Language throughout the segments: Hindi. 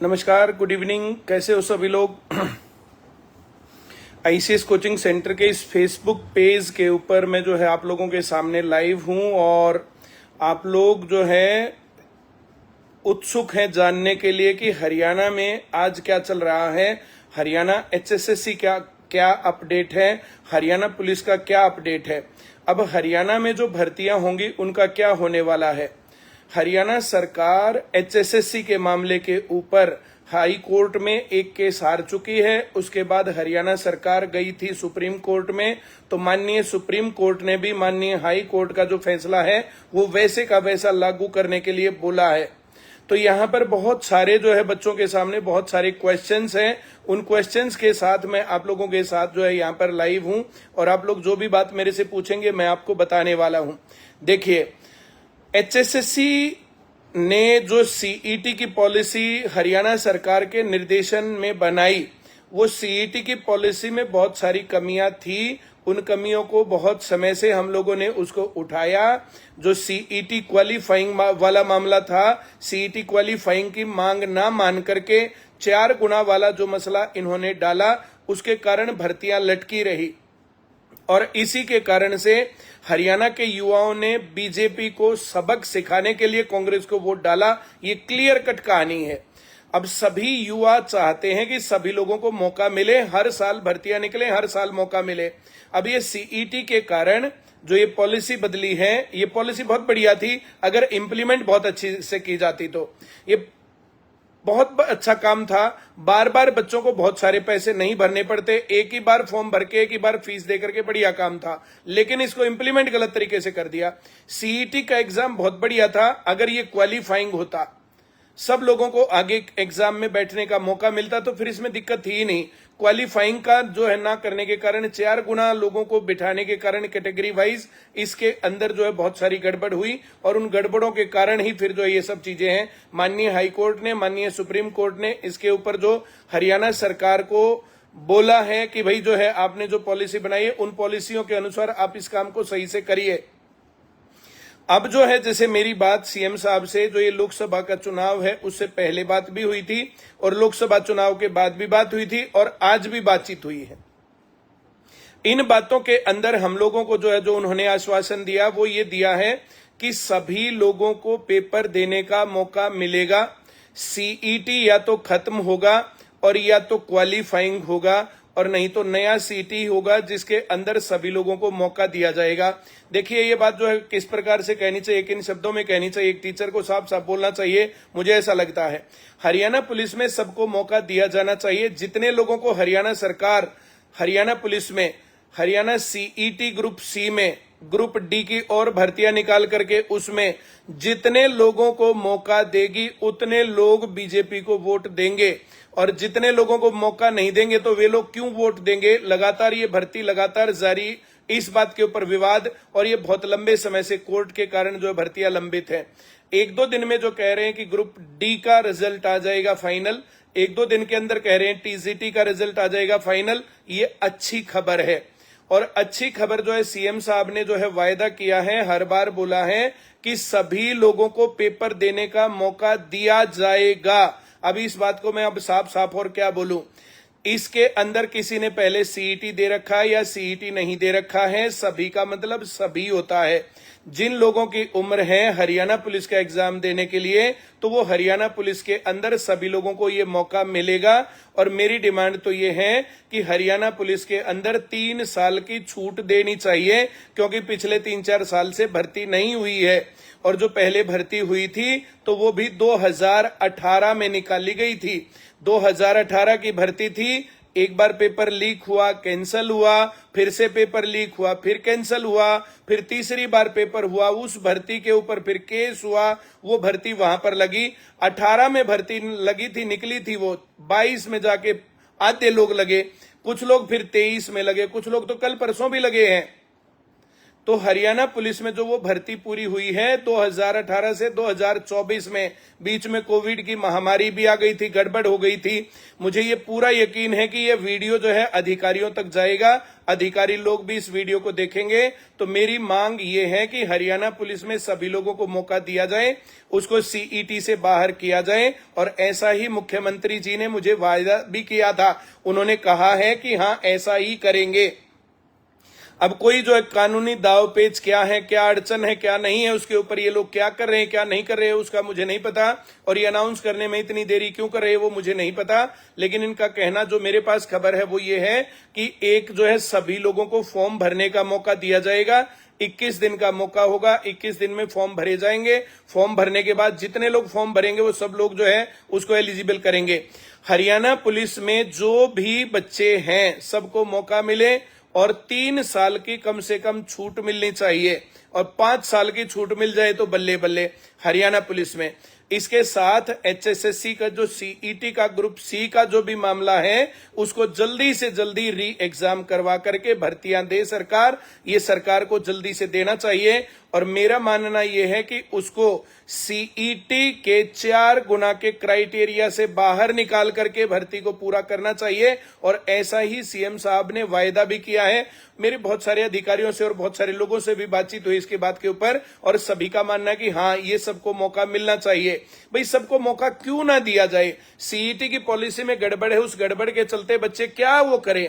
नमस्कार, गुड इवनिंग। कैसे हो सभी लोग। आईसीएस कोचिंग सेंटर के इस फेसबुक पेज के ऊपर मैं जो है आप लोगों के सामने लाइव हूं और आप लोग जो है उत्सुक हैं जानने के लिए कि हरियाणा में आज क्या चल रहा है, हरियाणा एचएसएससी क्या क्या अपडेट है, हरियाणा पुलिस का क्या अपडेट है। अब हरियाणा में जो भर्तियां होंगी उनका क्या होने वाला है। हरियाणा सरकार एचएसएससी के मामले के ऊपर हाई कोर्ट में एक केस हार चुकी है। उसके बाद हरियाणा सरकार गई थी सुप्रीम कोर्ट में, तो माननीय सुप्रीम कोर्ट ने भी माननीय हाई कोर्ट का जो फैसला है वो वैसे का वैसा लागू करने के लिए बोला है। तो यहाँ पर बहुत सारे जो है बच्चों के सामने बहुत सारे क्वेश्चंस हैं। उन क्वेश्चंस के साथ मैं आप लोगों के साथ जो है यहाँ पर लाइव हूं और आप लोग जो भी बात मेरे से पूछेंगे मैं आपको बताने वाला हूं। देखिए, एचएसएससी ने जो सीईटी की पॉलिसी हरियाणा सरकार के निर्देशन में बनाई, वो सीईटी की पॉलिसी में बहुत सारी कमियां थी। उन कमियों को बहुत समय से हम लोगों ने उसको उठाया। जो सीईटी क्वालिफाइंग वाला मामला था, सीईटी क्वालिफाइंग की मांग ना मान करके 4 गुना वाला जो मसला इन्होंने डाला, उसके कारण भर्तियां लटकी रही और इसी के कारण से हरियाणा के युवाओं ने बीजेपी को सबक सिखाने के लिए कांग्रेस को वोट डाला। ये क्लियर कट कहानी है। अब सभी युवा चाहते हैं कि सभी लोगों को मौका मिले, हर साल भर्तियां निकले, हर साल मौका मिले। अब ये सीईटी के कारण जो ये पॉलिसी बदली है, ये पॉलिसी बहुत बढ़िया थी अगर इंप्लीमेंट बहुत अच्छी से की जाती तो। ये बहुत अच्छा काम था। बार बार बच्चों को बहुत सारे पैसे नहीं भरने पड़ते, एक ही बार फॉर्म भर के एक ही बार फीस देकर के बढ़िया काम था। लेकिन इसको इंप्लीमेंट गलत तरीके से कर दिया। सीईटी का एग्जाम बहुत बढ़िया था अगर ये क्वालिफाइंग होता, सब लोगों को आगे एग्जाम में बैठने का मौका मिलता तो फिर इसमें दिक्कत थी ही नहीं। क्वालिफाइंग का जो है ना करने के कारण 4 गुना लोगों को बिठाने के कारण कैटेगरी वाइज इसके अंदर जो है बहुत सारी गड़बड़ हुई और उन गड़बड़ों के कारण ही फिर जो ये सब चीजें हैं। माननीय हाई कोर्ट ने, माननीय सुप्रीम कोर्ट ने इसके ऊपर जो हरियाणा सरकार को बोला है कि भाई जो है आपने जो पॉलिसी बनाई है उन पॉलिसियों के अनुसार आप इस काम को सही से करिए। अब जो है जैसे मेरी बात सीएम साहब से जो ये लोकसभा का चुनाव है उससे पहले बात भी हुई थी और लोकसभा चुनाव के बाद भी बात हुई थी और आज भी बातचीत हुई है। इन बातों के अंदर हम लोगों को जो है जो उन्होंने आश्वासन दिया वो ये दिया है कि सभी लोगों को पेपर देने का मौका मिलेगा। सीईटी या तो खत्म होगा और या तो क्वालिफाइंग होगा और नहीं तो नया सीईटी होगा जिसके अंदर सभी लोगों को मौका दिया जाएगा। देखिए, ये बात जो है किस प्रकार से कहनी चाहिए, किन शब्दों में कहनी चाहिए, एक टीचर को साफ साफ बोलना चाहिए, मुझे ऐसा लगता है। हरियाणा पुलिस में सबको मौका दिया जाना चाहिए। जितने लोगों को हरियाणा सरकार हरियाणा पुलिस में हरियाणा सीईटी ग्रुप सी में ग्रुप डी की और भर्तियां निकाल करके उसमें जितने लोगों को मौका देगी उतने लोग बीजेपी को वोट देंगे और जितने लोगों को मौका नहीं देंगे तो वे लोग क्यों वोट देंगे। लगातार ये भर्ती लगातार जारी, इस बात के ऊपर विवाद और ये बहुत लंबे समय से कोर्ट के कारण जो भर्तियां लंबित है। 1-2 दिन में जो कह रहे हैं कि ग्रुप डी का रिजल्ट आ जाएगा फाइनल, 1-2 दिन के अंदर कह रहे हैं टीजीटी का रिजल्ट आ जाएगा फाइनल, ये अच्छी खबर है। और अच्छी खबर जो है सीएम साहब ने जो है वायदा किया है, हर बार बोला है कि सभी लोगों को पेपर देने का मौका दिया जाएगा। अभी इस बात को मैं अब साफ साफ और क्या बोलूं, इसके अंदर किसी ने पहले सीईटी दे रखा है या सीईटी नहीं दे रखा है, सभी का मतलब सभी होता है। जिन लोगों की उम्र है हरियाणा पुलिस का एग्जाम देने के लिए तो वो हरियाणा पुलिस के अंदर सभी लोगों को ये मौका मिलेगा। और मेरी डिमांड तो ये है कि हरियाणा पुलिस के अंदर 3 साल की छूट देनी चाहिए, क्योंकि पिछले 3-4 साल से भर्ती नहीं हुई है और जो पहले भर्ती हुई थी तो वो भी 2018 में निकाली गई थी। 2018 की भर्ती थी, एक बार पेपर लीक हुआ, कैंसल हुआ, फिर से पेपर लीक हुआ, फिर कैंसल हुआ, फिर तीसरी बार पेपर हुआ, उस भर्ती के ऊपर फिर केस हुआ, वो भर्ती वहां पर लगी। 18 में भर्ती लगी थी, निकली थी वो, 22 में जाके आधे लोग लगे, कुछ लोग फिर 23 में लगे, कुछ लोग तो कल परसों भी लगे हैं। तो हरियाणा पुलिस में जो वो भर्ती पूरी हुई है 2018 से 2024 में, बीच में कोविड की महामारी भी आ गई थी, गड़बड़ हो गई थी। मुझे ये पूरा यकीन है कि ये वीडियो जो है अधिकारियों तक जाएगा, अधिकारी लोग भी इस वीडियो को देखेंगे। तो मेरी मांग ये है कि हरियाणा पुलिस में सभी लोगों को मौका दिया जाए, उसको सीईटी से बाहर किया जाए। और ऐसा ही मुख्यमंत्री जी ने मुझे वायदा भी किया था, उन्होंने कहा है कि हाँ ऐसा ही करेंगे। अब कोई जो है कानूनी दाव पेच क्या है, क्या अड़चन है, क्या नहीं है, उसके ऊपर ये लोग क्या कर रहे हैं क्या नहीं कर रहे हैं उसका मुझे नहीं पता, और ये अनाउंस करने में इतनी देरी क्यों कर रहे हैं वो मुझे नहीं पता। लेकिन इनका कहना, जो मेरे पास खबर है वो ये है कि एक जो है सभी लोगों को फॉर्म भरने का मौका दिया जाएगा। 21 दिन का मौका होगा, 21 दिन में फॉर्म भरे जाएंगे। फॉर्म भरने के बाद जितने लोग फॉर्म भरेंगे वो सब लोग जो है उसको एलिजिबल करेंगे। हरियाणा पुलिस में जो भी बच्चे हैं सबको मौका मिले, और 3 साल की कम से कम छूट मिलनी चाहिए, और 5 साल की छूट मिल जाए तो बल्ले बल्ले हरियाणा पुलिस में। इसके साथ एचएसएससी का जो सीईटी का ग्रुप सी का जो भी मामला है उसको जल्दी से जल्दी री एग्जाम करवा करके भर्तियां दे सरकार, ये सरकार को जल्दी से देना चाहिए। और मेरा मानना यह है कि उसको सीईटी के 4 गुना के क्राइटेरिया से बाहर निकाल करके भर्ती को पूरा करना चाहिए। और ऐसा ही सीएम साहब ने वायदा भी किया है। मेरे बहुत सारे अधिकारियों से और बहुत सारे लोगों से भी बातचीत हुई इसके बात के ऊपर, और सभी का मानना है कि हाँ ये सबको मौका मिलना चाहिए। भाई सबको मौका क्यों ना दिया जाए? सीईटी की पॉलिसी में गड़बड़ है, उस गड़बड़ के चलते बच्चे क्या वो करें।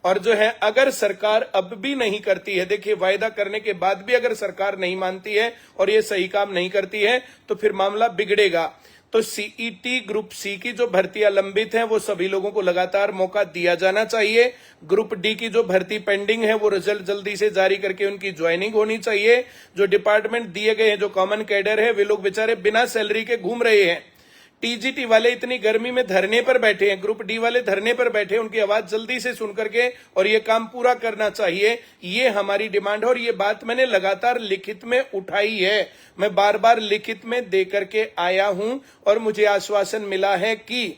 और जो है अगर सरकार अब भी नहीं करती है, देखिए वायदा करने के बाद भी अगर सरकार नहीं मानती है और ये सही काम नहीं करती है तो फिर मामला बिगड़ेगा। तो सीईटी ग्रुप सी की जो भर्तियां लंबित हैं वो सभी लोगों को लगातार मौका दिया जाना चाहिए। ग्रुप डी की जो भर्ती पेंडिंग है वो रिजल्ट जल्दी से जारी करके उनकी ज्वाइनिंग होनी चाहिए। जो डिपार्टमेंट दिए गए हैं, जो कॉमन कैडर है, वे लोग बेचारे बिना सैलरी के घूम रहे हैं। टीजीटी वाले इतनी गर्मी में धरने पर बैठे हैं, ग्रुप डी वाले धरने पर बैठे हैं, उनकी आवाज जल्दी से सुन करके और ये काम पूरा करना चाहिए, ये हमारी डिमांड है। और ये बात मैंने लगातार लिखित में उठाई है, मैं बार बार लिखित में दे करके आया हूं, और मुझे आश्वासन मिला है कि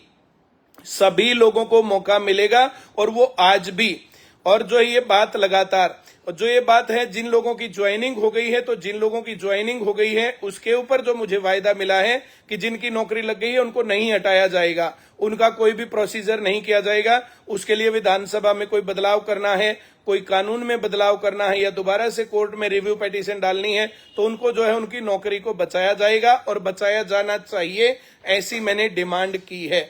सभी लोगों को मौका मिलेगा, और वो आज भी। और जो ये बात लगातार, और जो ये बात है जिन लोगों की ज्वाइनिंग हो गई है, तो जिन लोगों की ज्वाइनिंग हो गई है उसके ऊपर जो मुझे वायदा मिला है कि जिनकी नौकरी लग गई है उनको नहीं हटाया जाएगा, उनका कोई भी प्रोसीजर नहीं किया जाएगा। उसके लिए विधानसभा में कोई बदलाव करना है, कोई कानून में बदलाव करना है, या दोबारा से कोर्ट में रिव्यू पिटीशन डालनी है, तो उनको जो है उनकी नौकरी को बचाया जाएगा और बचाया जाना चाहिए, ऐसी मैंने डिमांड की है।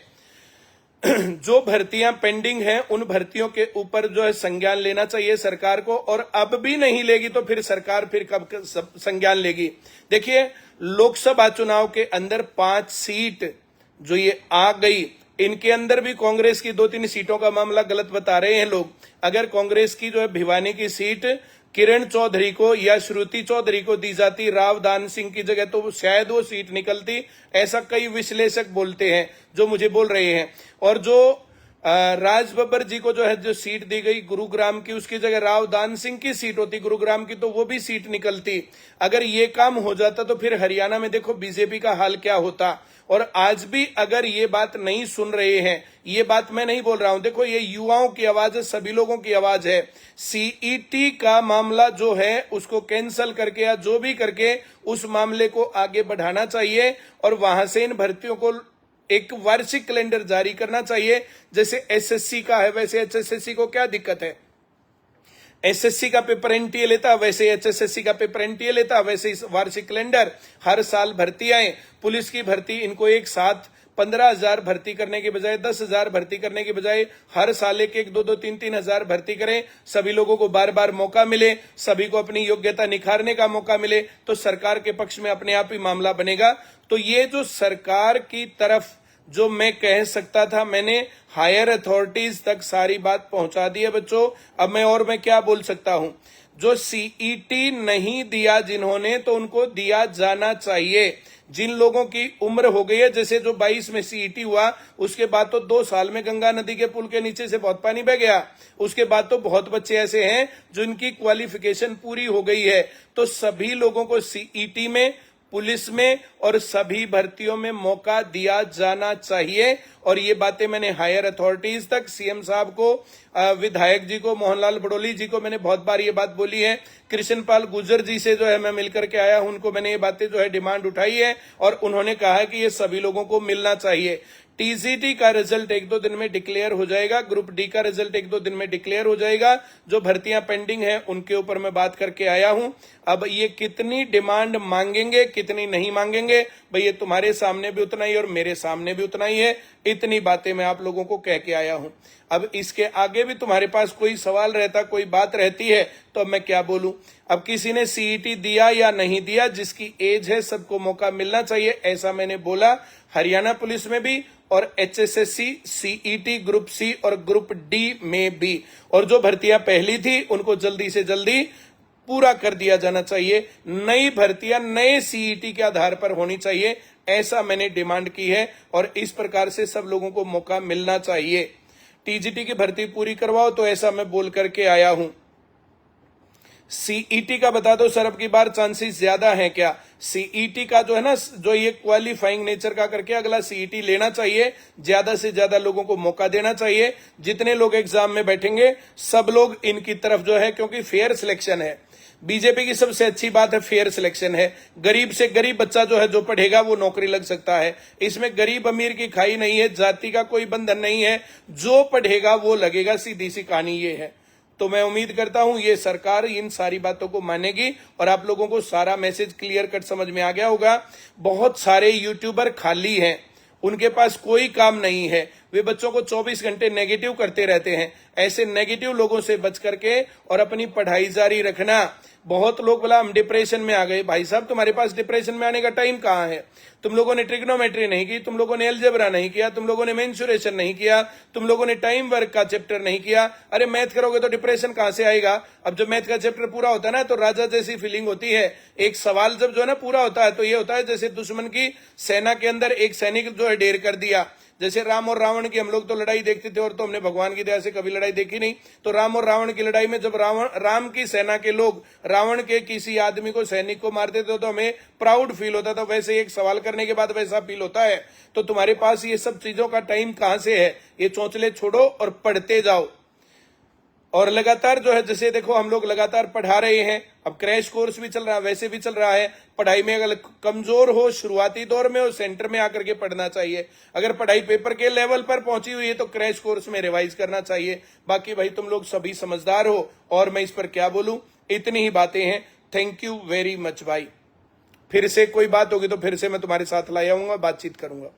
जो भर्तियां पेंडिंग हैं उन भर्तियों के ऊपर जो है संज्ञान लेना चाहिए सरकार को, और अब भी नहीं लेगी तो फिर सरकार फिर कब संज्ञान लेगी? देखिए लोकसभा चुनाव के अंदर 5 सीट जो ये आ गई, इनके अंदर भी कांग्रेस की 2-3 सीटों का मामला गलत बता रहे हैं लोग। अगर कांग्रेस की जो है भिवानी की सीट किरण चौधरी को या श्रुति चौधरी को दी जाती रावदान सिंह की जगह, तो शायद वो सीट निकलती, ऐसा कई विश्लेषक बोलते हैं जो मुझे बोल रहे हैं। और जो राज बब्बर जी को जो है जो सीट दी गई गुरुग्राम की, उसकी जगह रावदान सिंह की सीट होती गुरुग्राम की, तो वो भी सीट निकलती। अगर ये काम हो जाता तो फिर हरियाणा में देखो बीजेपी का हाल क्या होता। और आज भी अगर ये बात नहीं सुन रहे हैं, ये बात मैं नहीं बोल रहा हूं, देखो ये युवाओं की आवाज है, सभी लोगों की आवाज है। सीईटी का मामला जो है उसको कैंसिल करके या जो भी करके उस मामले को आगे बढ़ाना चाहिए, और वहां से इन भर्तियों को एक वार्षिक कैलेंडर जारी करना चाहिए। जैसे एसएससी का है वैसे एचएसएससी को क्या दिक्कत है? एसएससी का पेपर एनटीए लेता, वैसे एचएसएससी का पेपर एनटीए लेता, वैसे इस वार्षिक कैलेंडर, हर साल भर्ती आए। पुलिस की भर्ती इनको एक साथ 15,000 भर्ती करने के बजाय 10,000 भर्ती करने के बजाय हर साल एक 2-2, 3-3 हजार भर्ती करें, सभी लोगों को बार बार मौका मिले, सभी को अपनी योग्यता निखारने का मौका मिले, तो सरकार के पक्ष में अपने आप ही मामला बनेगा। तो ये जो सरकार की तरफ जो मैं कह सकता था, मैंने हायर अथॉरिटीज तक सारी बात पहुंचा दी है बच्चों। अब मैं क्या बोल सकता हूं? जो सीईटी नहीं दिया जिन्होंने, तो उनको दिया जाना चाहिए। जिन लोगों की उम्र हो गई है, जैसे जो 22 में सीईटी हुआ, उसके बाद तो 2 साल में गंगा नदी के पुल के नीचे से बहुत पानी बह गया। उसके बाद तो बहुत बच्चे ऐसे हैं जिनकी क्वालिफिकेशन पूरी हो गई है। तो सभी लोगों को सीईटी में, पुलिस में और सभी भर्तियों में मौका दिया जाना चाहिए। और ये बातें मैंने हायर अथॉरिटीज तक, सीएम साहब को, विधायक जी को, मोहनलाल बड़ोली जी को मैंने बहुत बार ये बात बोली है कृष्णपाल गुर्जर जी से जो है मैं मिलकर के आया हूं, उनको मैंने ये बातें जो है डिमांड उठाई है और उन्होंने कहा है कि ये सभी लोगों को मिलना चाहिए। टीजीटी का रिजल्ट 1-2 दिन में डिक्लेयर हो जाएगा, ग्रुप डी का रिजल्ट 1-2 दिन में डिक्लेयर हो जाएगा। जो भर्तियां पेंडिंग है उनके ऊपर मैं बात करके आया हूं। अब ये कितनी डिमांड मांगेंगे कितनी नहीं मांगेंगे भाई, ये तुम्हारे सामने भी उतना ही और मेरे सामने भी उतना ही है। इतनी बातें मैं आप लोगों को कह के आया हूं। अब इसके आगे भी तुम्हारे पास कोई सवाल रहता, कोई बात रहती है तो अब मैं क्या बोलूं। अब किसी ने सीईटी दिया या नहीं दिया, जिसकी एज है सबको मौका मिलना चाहिए, ऐसा मैंने बोला। हरियाणा पुलिस में भी और एचएसएससी, सीईटी ग्रुप सी और ग्रुप डी में भी। और जो भर्तियां पहली थी उनको जल्दी से जल्दी पूरा कर दिया जाना चाहिए। नई भर्तियां नए सीईटी के आधार पर होनी चाहिए, ऐसा मैंने डिमांड की है और इस प्रकार से सब लोगों को मौका मिलना चाहिए। टीजीटी की भर्ती पूरी करवाओ, तो ऐसा मैं बोल करके आया हूं। सीईटी का बता दो सर, अब की बार चांसेस ज्यादा हैं क्या? सीईटी का जो है ना, जो ये क्वालिफाइंग नेचर का करके अगला सीईटी लेना चाहिए, ज्यादा से ज्यादा लोगों को मौका देना चाहिए। जितने लोग एग्जाम में बैठेंगे सब लोग इनकी तरफ जो है, क्योंकि फेयर सिलेक्शन है। बीजेपी की सबसे अच्छी बात है फेयर सिलेक्शन है। गरीब से गरीब बच्चा जो है जो पढ़ेगा वो नौकरी लग सकता है। इसमें गरीब अमीर की खाई नहीं है, जाति का कोई बंधन नहीं है, जो पढ़ेगा वो लगेगा, सीधी सी कहानी ये है। तो मैं उम्मीद करता हूं ये सरकार इन सारी बातों को मानेगी और आप लोगों को सारा मैसेज क्लियर कट समझ में आ गया होगा। बहुत सारे यूट्यूबर खाली हैं, उनके पास कोई काम नहीं है, वे बच्चों को 24 घंटे नेगेटिव करते रहते हैं। ऐसे नेगेटिव लोगों से बच करके और अपनी पढ़ाई जारी रखना। बहुत लोग बोला हम डिप्रेशन में आ गए। भाई साहब, तुम्हारे पास डिप्रेशन में आने का टाइम कहाँ है? तुम लोगों ने ट्रिग्नोमेट्री नहीं की, तुम लोगों ने अलजेब्रा नहीं किया, तुम लोगों ने मेंसुरेशन नहीं किया, तुम लोगों ने टाइम वर्क का चैप्टर नहीं किया। अरे मैथ करोगे तो डिप्रेशन कहां से आएगा? अब जब मैथ का चैप्टर पूरा होता है ना, तो राजा जैसी फीलिंग होती है। एक सवाल जब जो है ना पूरा होता है तो ये होता है जैसे दुश्मन की सेना के अंदर एक सैनिक जो है ढेर कर दिया। जैसे राम और रावण की हम लोग तो लड़ाई देखते थे, और तो हमने भगवान की दया से कभी लड़ाई देखी नहीं। तो राम और रावण की लड़ाई में जब राम की सेना के लोग रावण के किसी आदमी को, सैनिक को मारते थे तो हमें प्राउड फील होता था। वैसे एक सवाल करने के बाद वैसा फील होता है। तो तुम्हारे पास ये सब चीजों का टाइम कहां से है? ये चौंचले छोड़ो और पढ़ते जाओ। और लगातार जो है, जैसे देखो हम लोग लगातार पढ़ा रहे हैं। अब क्रैश कोर्स भी चल रहा है, वैसे भी चल रहा है। पढ़ाई में अगर कमजोर हो, शुरुआती दौर में, और सेंटर में आकर के पढ़ना चाहिए। अगर पढ़ाई पेपर के लेवल पर पहुंची हुई है तो क्रैश कोर्स में रिवाइज करना चाहिए। बाकी भाई तुम लोग सभी समझदार हो और मैं इस पर क्या बोलूं, इतनी ही बातें हैं। थैंक यू वेरी मच भाई। फिर से कोई बात होगी तो फिर से मैं तुम्हारे साथ ला आऊंगा, बातचीत करूंगा।